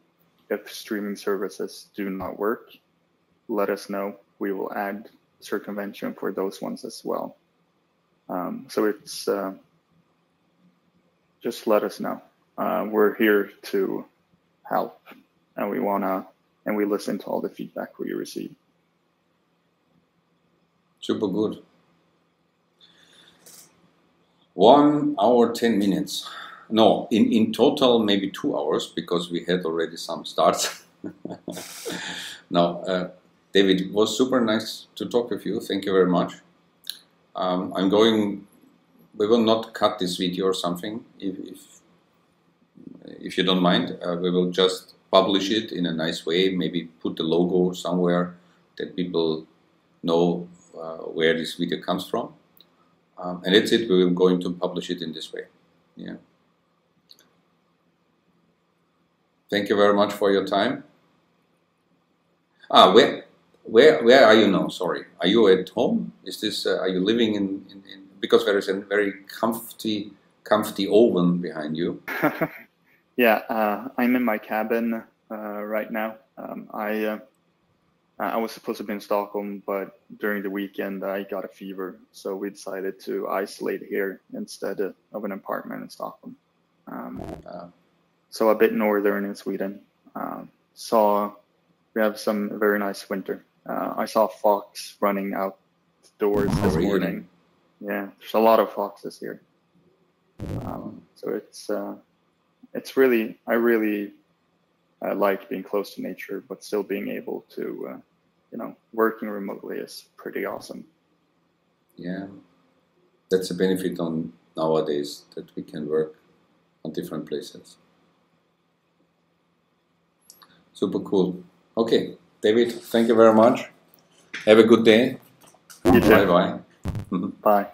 if streaming services do not work, let us know. We will add circumvention for those ones as well. So it's just let us know. We're here to help, and we listen to all the feedback we receive. Super good. 1 hour, 10 minutes. No, in total, maybe 2 hours, because we had already some starts. Now, David, it was super nice to talk with you. Thank you very much. We will not cut this video or something, if you don't mind. We will just publish it in a nice way, maybe put the logo somewhere that people know where this video comes from. And that's it, we will going to publish it in this way. Yeah. Thank you very much for your time. Where are you now? Sorry, are you at home? Is this? Are you living in? Because there is a very comfy oven behind you. Yeah, I'm in my cabin right now. I was supposed to be in Stockholm, but during the weekend I got a fever, so we decided to isolate here instead of an apartment in Stockholm. So a bit northern in Sweden. We have some very nice winter. I saw a fox running outdoors this morning. Yeah, there's a lot of foxes here. So it's really, I really like being close to nature, but still being able to, working remotely is pretty awesome. Yeah, that's a benefit on nowadays, that we can work on different places. Super cool. Okay, David, thank you very much. Have a good day. You too. Bye-bye. Bye.